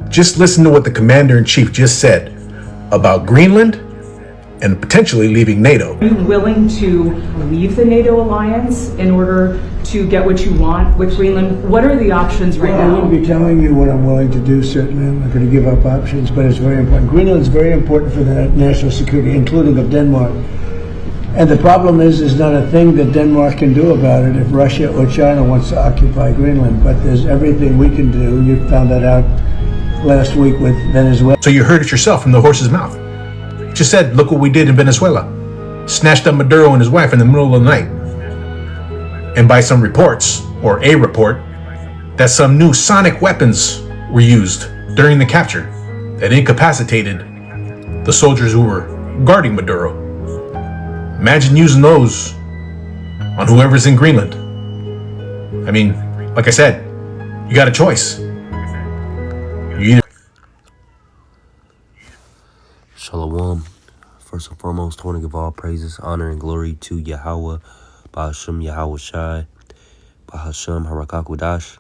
Just listen to what the commander-in-chief just said about Greenland and potentially leaving NATO. Are you willing to leave the NATO alliance in order to get what you want with Greenland? What are the options right now? I won't be telling you what I'm willing to do, certainly. I'm not going to give up options, but it's very important. Greenland is very important for the national security, including of Denmark. And the problem is, there's not a thing that Denmark can do about it if Russia or China wants to occupy Greenland. But there's everything we can do. You found that out last week with Venezuela. So you heard it yourself from the horse's mouth. He just said, look what we did in Venezuela. Snatched up Maduro and his wife in the middle of the night. And by some reports, or a report, that some new sonic weapons were used during the capture that incapacitated the soldiers who were guarding Maduro. Imagine using those on whoever's in Greenland. I mean, like I said, you got a choice. You either... Shalom. First and foremost, I want to give all praises, honor, and glory to Yahweh, Bahashem Yahweh Shai, Bahashem Harakakwadash.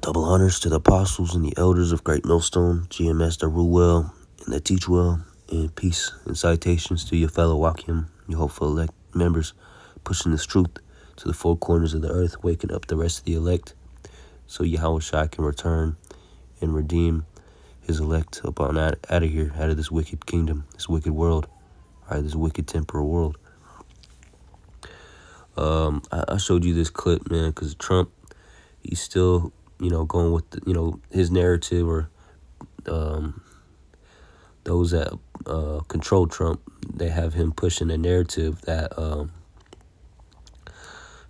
Double honors to the apostles and the elders of Great Millstone, GMS that rule well and that teach well, and peace and citations to your fellow Wakim, your hopeful elect members, pushing this truth to the four corners of the earth, waking up the rest of the elect, so Yahweh Shai can return and redeem his elect up on out of here, out of this wicked kingdom, this wicked world, right, this wicked temporal world. I showed you this clip, man, because Trump, he's still, going with, his narrative, or those that control Trump, they have him pushing a narrative that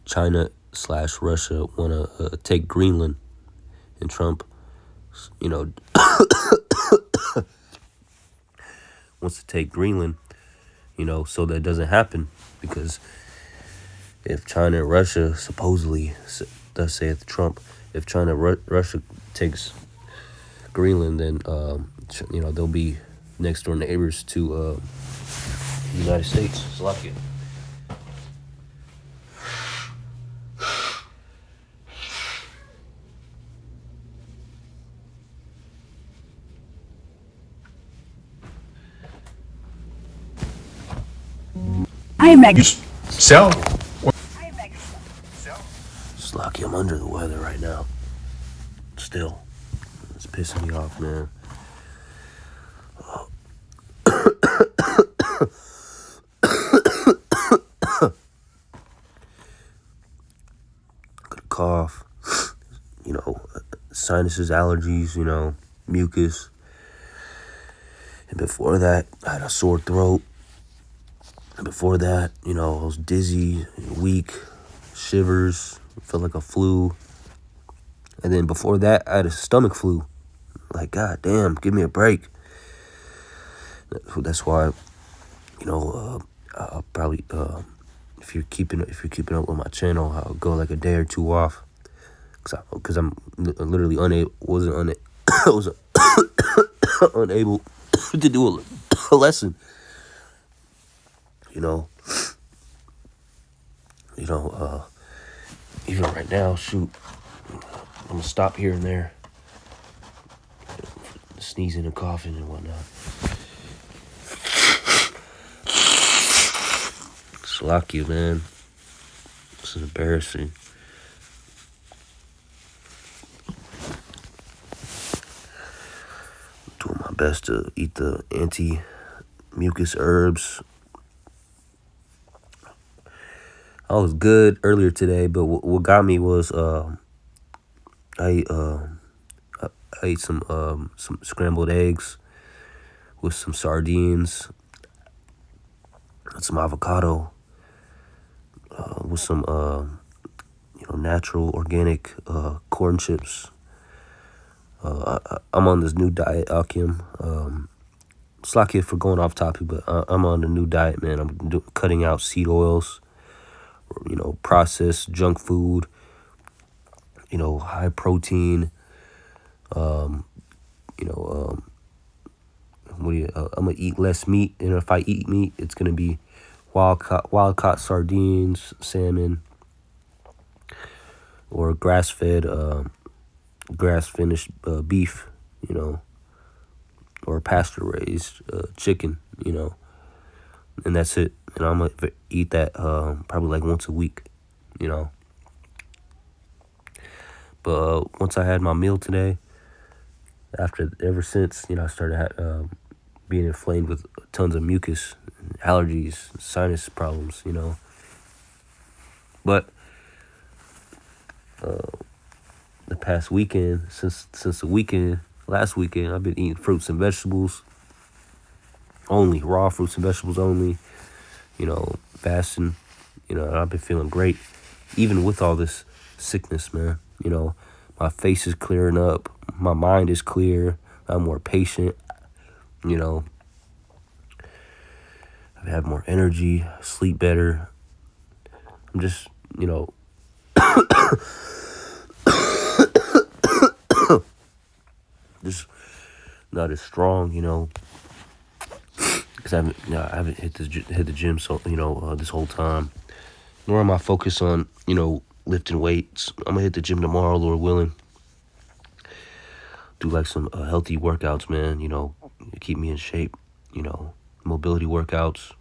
China/Russia want to take Greenland, and Trump, wants to take Greenland, so that doesn't happen, because if China and Russia supposedly, thus saith Trump, if China Russia takes Greenland, then they'll be next door neighbors to the United States. Slovakia. You sell? Slovakia, I'm under the weather right now. Still. It's pissing me off, man. Got a cough, sinuses, allergies, mucus. And before that, I had a sore throat. And before that, I was dizzy, weak, shivers, felt like a flu. And then before that, I had a stomach flu. Like, God damn, give me a break. That's why, I'll probably, if you're keeping up with my channel, I'll go like a day or two off, because I'm literally wasn't unable to do a lesson. Even right now, shoot, I'm gonna stop here and there, sneezing and coughing and whatnot. Slovakia, man, this is embarrassing. Doing my best to eat the anti-mucus herbs. I was good earlier today, but what got me was I ate some scrambled eggs with some sardines and some avocado with some natural organic corn chips. I'm on this new diet, Akim. Slack for going off topic, but I'm on a new diet, man. I'm cutting out seed oils, processed junk food, high protein. I'm gonna eat less meat, and if I eat meat, it's gonna be wild caught sardines, salmon, or grass fed grass-finished beef, you know, or pasture-raised chicken, you know, and that's it. And I'm gonna eat that probably like once a week, you know. But once I had my meal today, ever since, you know, I started being inflamed with tons of mucus, allergies, sinus problems, you know. But the past weekend, since last weekend, I've been eating fruits and vegetables only, raw fruits and vegetables only, you know, fasting, you know, and I've been feeling great, even with all this sickness, man. You know, my face is clearing up, my mind is clear, I'm more patient, you know, I have more energy, sleep better. I'm just, you know, just not as strong, you know, because I haven't hit the gym, so, you know, this whole time. Nor am I focused on, you know, lifting weights. I'm gonna hit the gym tomorrow, Lord willing. Do like some healthy workouts, man. You know, keep me in shape. You know, mobility workouts.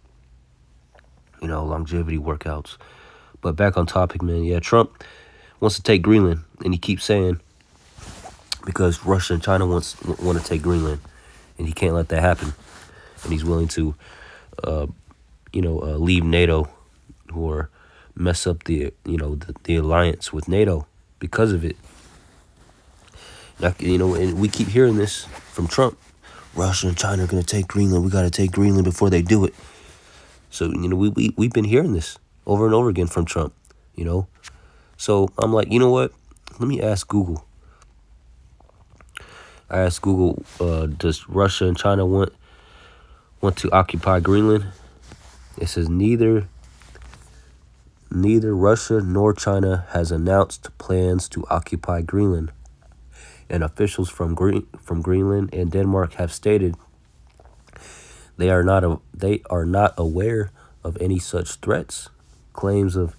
You know, longevity workouts. But back on topic, man. Yeah, Trump wants to take Greenland, and he keeps saying because Russia and China want to take Greenland, and he can't let that happen, and he's willing to, leave NATO or mess up the alliance with NATO because of it. You know, and we keep hearing this from Trump. Russia and China are going to take Greenland. We got to take Greenland before they do it. So, you know, we've been hearing this over and over again from Trump, you know. So I'm like, you know what? Let me ask Google. I asked Google, does Russia and China want to occupy Greenland? It says neither Russia nor China has announced plans to occupy Greenland. And officials from Greenland and Denmark have stated they are not aware of any such threats. Claims of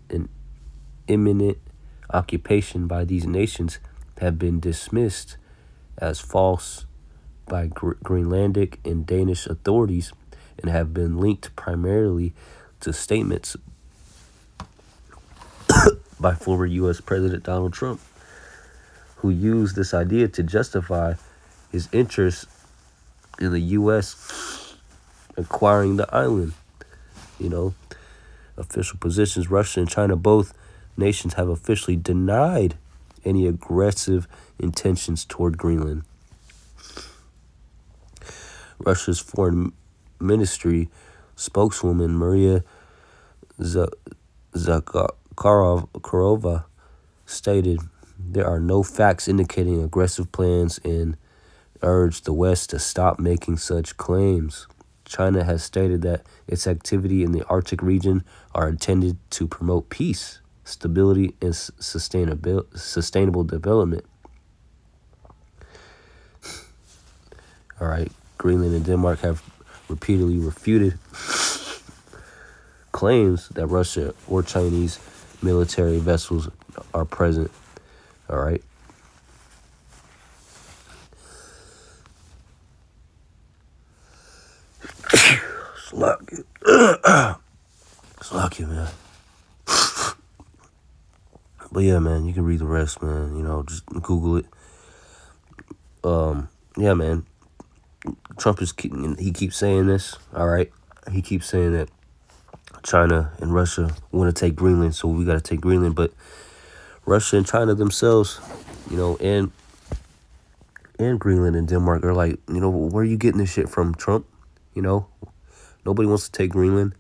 an imminent occupation by these nations have been dismissed as false by Greenlandic and Danish authorities and have been linked primarily to statements by former U.S. President Donald Trump, who used this idea to justify his interest in the U.S. acquiring the island. You know, official positions, Russia and China, both nations have officially denied any aggressive intentions toward Greenland. Russia's foreign ministry spokeswoman Maria Zakharova stated there are no facts indicating aggressive plans and urged the West to stop making such claims. China has stated that its activity in the Arctic region are intended to promote peace, stability, and sustainable development. All right, Greenland and Denmark have repeatedly refuted claims that Russia or Chinese military vessels are present. All right. Slack you, man. But yeah, man, you can read the rest, man. You know, just Google it. Yeah, man. Trump he keeps saying this. All right, he keeps saying that China and Russia want to take Greenland, so we got to take Greenland. But Russia and China themselves, you know, and Greenland and Denmark are like, you know, where are you getting this shit from, Trump? You know, nobody wants to take Greenland.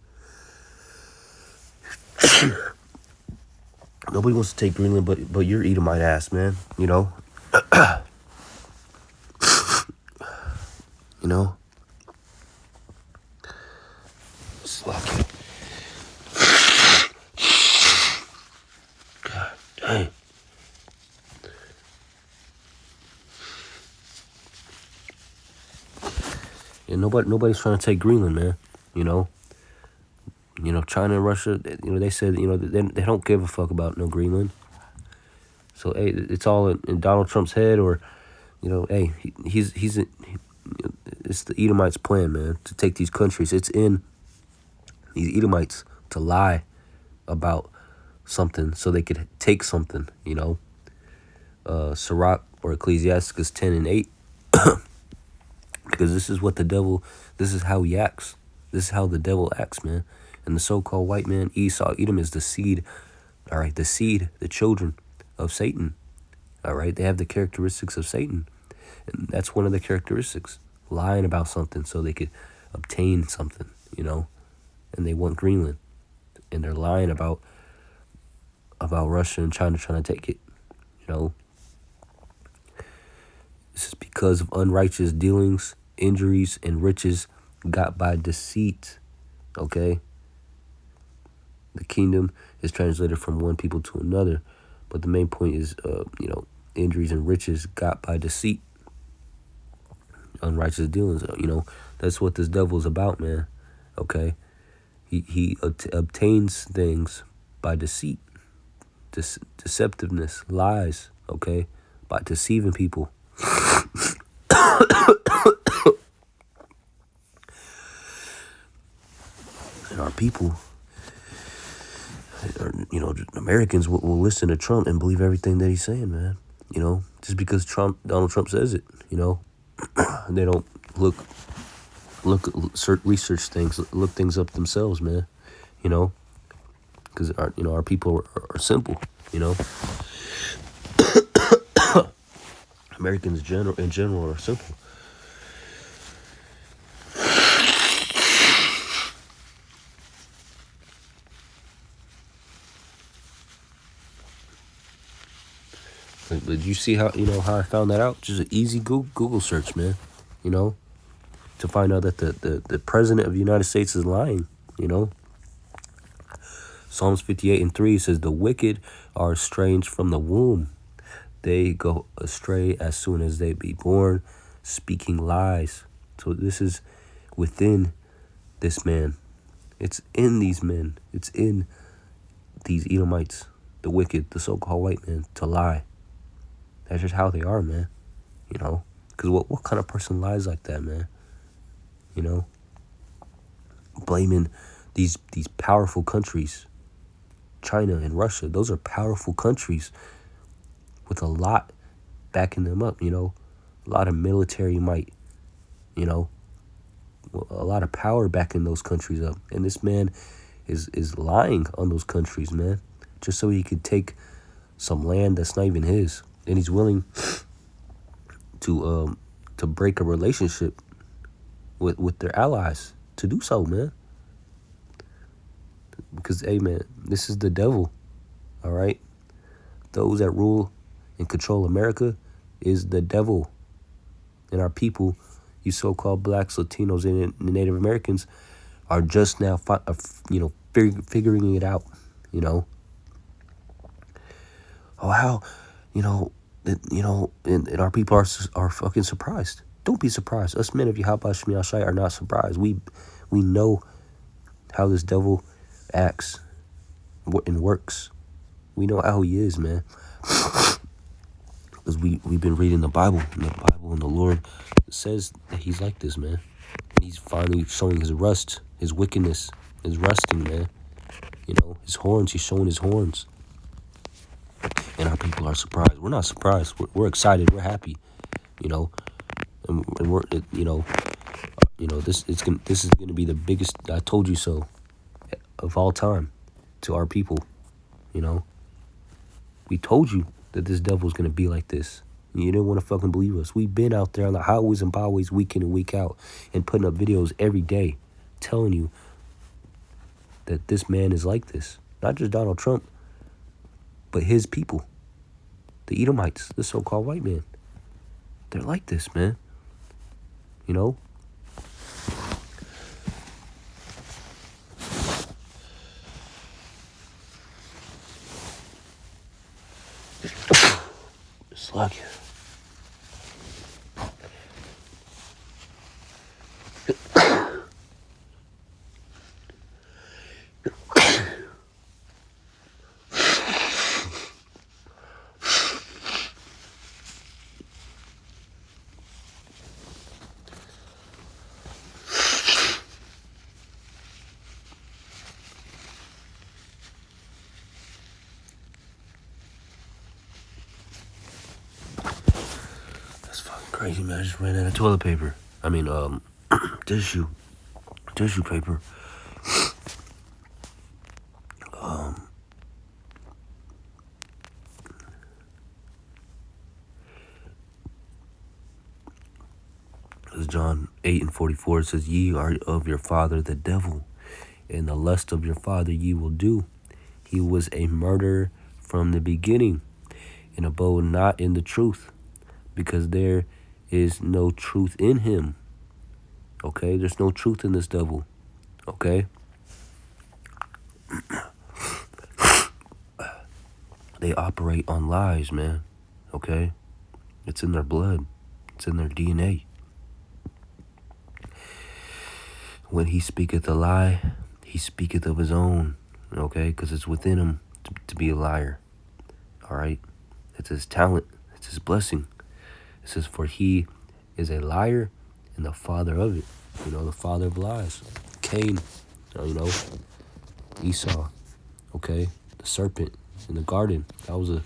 Nobody wants to take Greenland, but you're Edomite ass, man. You know. You know. Slack it. God dang. Yeah, nobody's trying to take Greenland, man. You know. You know, China and Russia, you know, they said, you know, they don't give a fuck about no Greenland. So, hey, it's all in Donald Trump's head, or, hey, it's the Edomites' plan, man, to take these countries. It's in these Edomites to lie about something so they could take something, Sirach or Ecclesiasticus 10 and 8. Because this is how he acts. This is how the devil acts, man. And the so-called white man, Esau, Edom, is the seed, all right, the children of Satan, all right? They have the characteristics of Satan. And that's one of the characteristics, lying about something so they could obtain something, and they want Greenland. And they're lying about Russia and China trying to take it, This is because of unrighteous dealings, injuries, and riches got by deceit, okay? The kingdom is translated from one people to another, but the main point is, injuries and riches got by deceit. Unrighteous dealings, that's what this devil is about, man, okay? He obtains things by deceit, deceptiveness, lies, okay? By deceiving people. And our people, Americans will listen to Trump and believe everything that he's saying, man. Just because Donald Trump says it, they don't research things, look things up themselves, man. Because our people are simple, Americans in general are simple. But you see how I found that out? Just an easy Google search, man. To find out that the president of the United States is lying. Psalms 58:3 says, "The wicked are estranged from the womb. They go astray as soon as they be born, speaking lies." So this is within this man. It's in these men. It's in these Edomites, the wicked, the so-called white men, to lie. That's just how they are, man. Because what kind of person lies like that, man? Blaming these powerful countries, China and Russia. Those are powerful countries with a lot backing them up, a lot of military might, a lot of power backing those countries up. And this man is lying on those countries, man, just so he could take some land that's not even his. And he's willing to break a relationship with their allies to do so, man. Because, hey, man, this is the devil, all right? Those that rule and control America is the devil. And our people, you so-called blacks, Latinos, and Native Americans, are just now, figuring it out, Oh, how, and our people are fucking surprised. Don't be surprised. Us men of Yahweh Shemi Ashai are not surprised. We know how this devil acts and works. We know how he is, man. Because we've been reading the Bible, and the Lord says that he's like this, man. And he's finally showing his rust, his wickedness, his rusting, man. His horns, he's showing his horns. And our people are surprised. We're not surprised. We're excited. We're happy, and we're, this is gonna be the biggest "I told you so" of all time to our people. We told you that this devil's gonna be like this. And you didn't want to fucking believe us. We've been out there on the highways and byways week in and week out and putting up videos every day telling you that this man is like this. Not just Donald Trump, but his people. The Edomites, the so-called white man. They're like this, man. It's like Crazy, man. I just ran out of toilet paper. I mean, tissue paper. As John 8:44 says, ye are of your father the devil, and the lust of your father ye will do. He was a murderer from the beginning, and abode not in the truth, because there is no truth in him. Okay, there's no truth in this devil. Okay, they operate on lies, man. Okay, it's in their blood, it's in their DNA. When he speaketh a lie, he speaketh of his own, okay? Because it's within him to be a liar, all right? It's his talent. It's his blessing. It says, for he is a liar and the father of it. You know, the father of lies. Cain, you know, Esau, okay? The serpent in the garden. That was an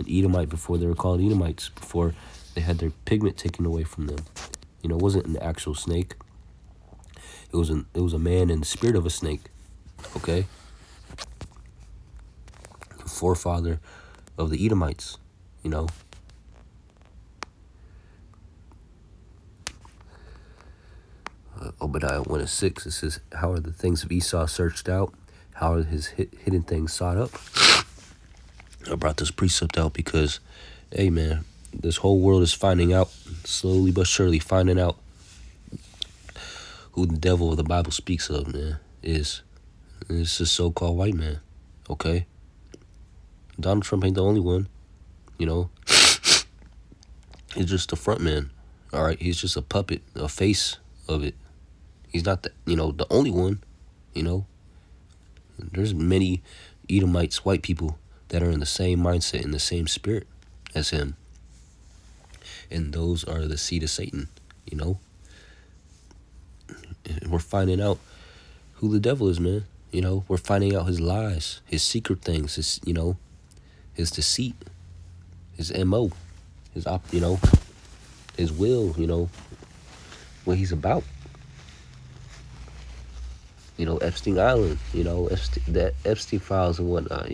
Edomite before they were called Edomites, before they had their pigment taken away from them. You know, it wasn't an actual snake. It was a man in the spirit of a snake, okay? The forefather of the Edomites, you know? Obadiah 1:6, it says, how are the things of Esau searched out? How are his hidden things sought up? I brought this precept out because, hey, man, this whole world is finding out, slowly but surely finding out who the devil of the Bible speaks of, man, is. It's this so-called white man, okay? Donald Trump ain't the only one, you know? He's just the front man, all right? He's just a puppet, a face of it. He's not the, the only one, you know? There's many Edomites, white people, that are in the same mindset, in the same spirit as him. And those are the seed of Satan, you know? And we're finding out who the devil is, man. You know, we're finding out his lies, his secret things, his, his deceit, his MO, his his will, what he's about. Epstein Island, the Epstein files and whatnot,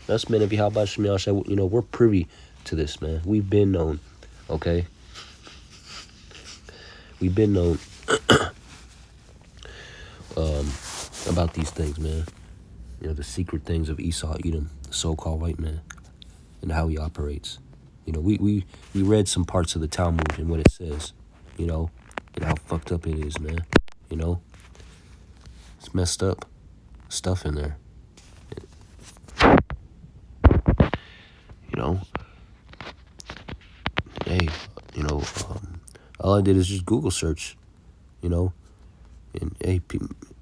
Us men of Yahweh Shem Yahshua, we're privy to this, man. We've been known, okay? We've been known about these things, man. The secret things of Esau, Edom, the so-called white man, and how he operates. We read some parts of the Talmud and what it says, and how fucked up it is, man. It's messed up stuff in there. Hey, all I did is just Google search, and hey,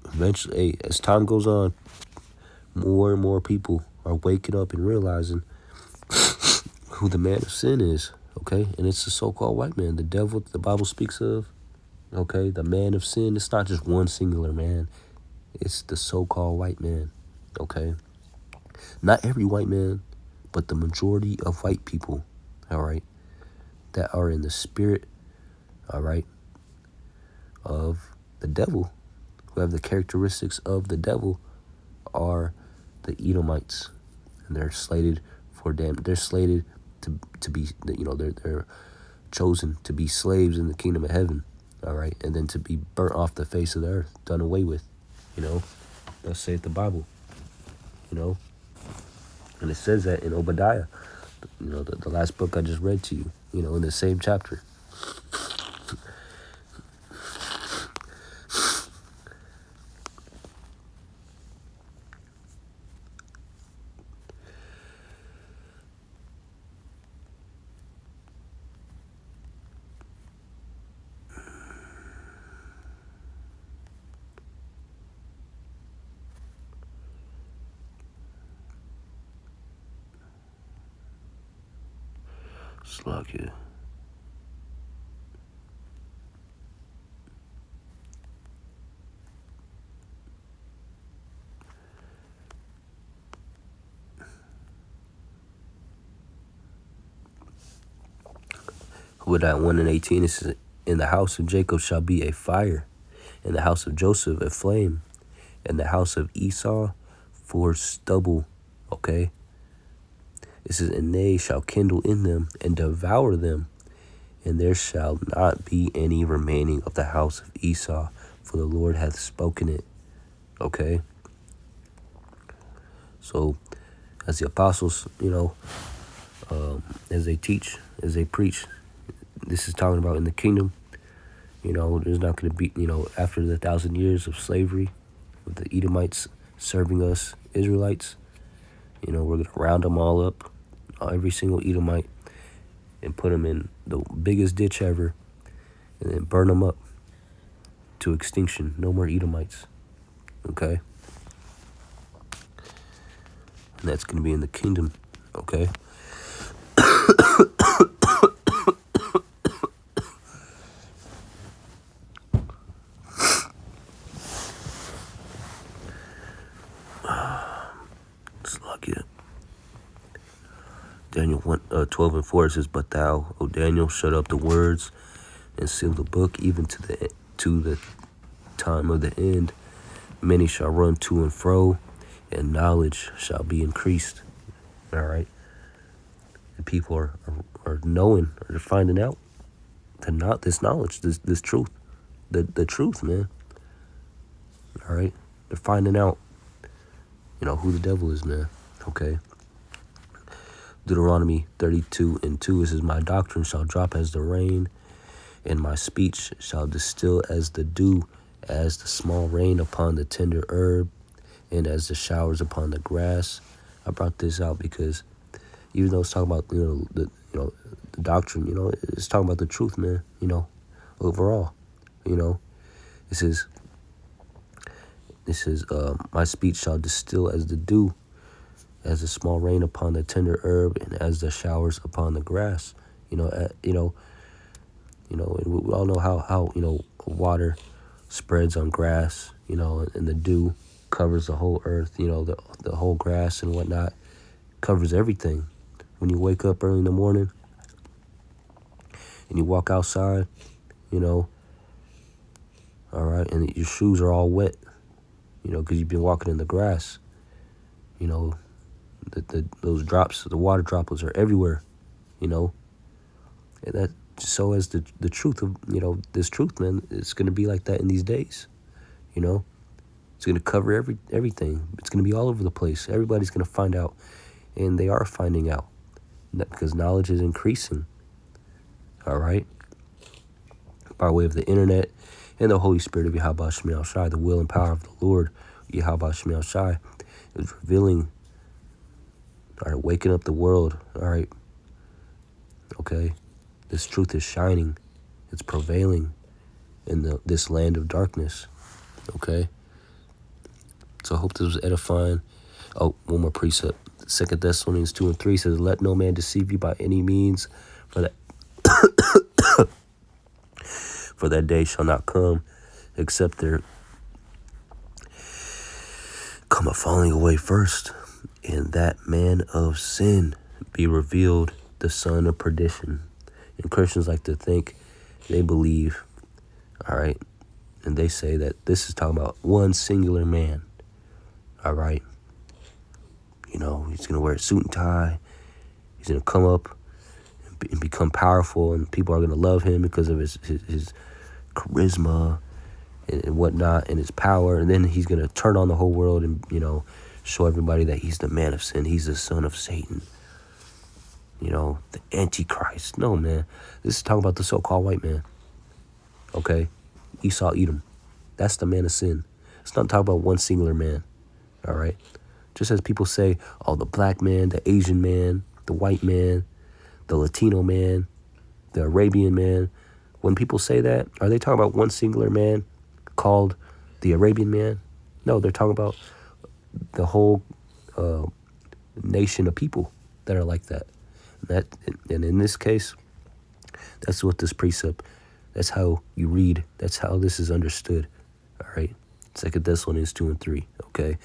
eventually, hey, as time goes on, more and more people are waking up and realizing who the man of sin is, okay? And it's the so-called white man, the devil that the Bible speaks of, okay? The man of sin. It's not just one singular man. It's the so-called white man, okay? Not every white man, but the majority of white people, all right, that are in the spirit, all right, of the devil, who have the characteristics of the devil, are the Edomites. And they're slated for damn. They're slated to be, they're chosen to be slaves in the kingdom of heaven, all right, and then to be burnt off the face of the earth, done away with, Thus saith the Bible, and it says that in Obadiah, the last book I just read to you, in the same chapter. Slack. With that 1 and 18, it says, in the house of Jacob shall be a fire, in the house of Joseph a flame, in the house of Esau for stubble. Okay? It says, and they shall kindle in them and devour them, and there shall not be any remaining of the house of Esau, for the Lord hath spoken it. Okay? So, as the apostles, as they teach, as they preach, this is talking about in the kingdom, there's not going to be, after the 1,000 years of slavery, with the Edomites serving us Israelites, we're going to round them all up, every single Edomite, and put them in the biggest ditch ever, and then burn them up to extinction. No more Edomites. Okay? And that's going to be in the kingdom. Okay? Daniel 12 and 4 says, but thou, O Daniel, shut up the words and seal the book, even to the time of the end. Many shall run to and fro, and knowledge shall be increased. All right? And people are knowing, or they're finding out this knowledge, this truth, the truth, man. All right? They're finding out, who the devil is, man. Okay? Deuteronomy 32 and 2, it says, my doctrine shall drop as the rain, and my speech shall distill as the dew, as the small rain upon the tender herb, and as the showers upon the grass. I brought this out because even though it's talking about the doctrine, it's talking about the truth, man. Overall, it says my speech shall distill as the dew, as the small rain upon the tender herb, and as the showers upon the grass. And we all know how water spreads on grass, and the dew covers the whole earth, the whole grass and whatnot, covers everything. When you wake up early in the morning and you walk outside, all right, and your shoes are all wet, because you've been walking in the grass, those drops, the water droplets are everywhere, and that so as the truth of, this truth, man, it's going to be like that in these days, it's going to cover everything. It's going to be all over the place. Everybody's going to find out, and they are finding out, because knowledge is increasing, all right, by way of the internet and the Holy Spirit of Yahweh Shemel Shai, the will and power of the Lord Yahweh Shemel Shai is revealing, all right, waking up the world, all right, okay, this truth is shining, it's prevailing in this land of darkness, okay, so I hope this was edifying. Oh, one more precept, 2 Thessalonians 2 and 3 says, let no man deceive you by any means, for that day shall not come, except there come a falling away first, and that man of sin be revealed, the son of perdition. And Christians like to think, they believe, all right, and they say that this is talking about one singular man, all right. He's going to wear a suit and tie. He's going to come up and become powerful, and people are going to love him because of his charisma and whatnot, and his power. And then he's going to turn on the whole world and, show everybody that he's the man of sin. He's the son of Satan. The Antichrist. No, man. This is talking about the so-called white man. Okay? Esau, Edom. That's the man of sin. It's not talking about one singular man. All right? Just as people say, oh, the black man, the Asian man, the white man, the Latino man, the Arabian man. When people say that, are they talking about one singular man called the Arabian man? No, they're talking about the whole nation of people that are like that. And in this case, that's what this precept, that's how you read, that's how this is understood. All right, 2 Thessalonians 2 and 3, okay?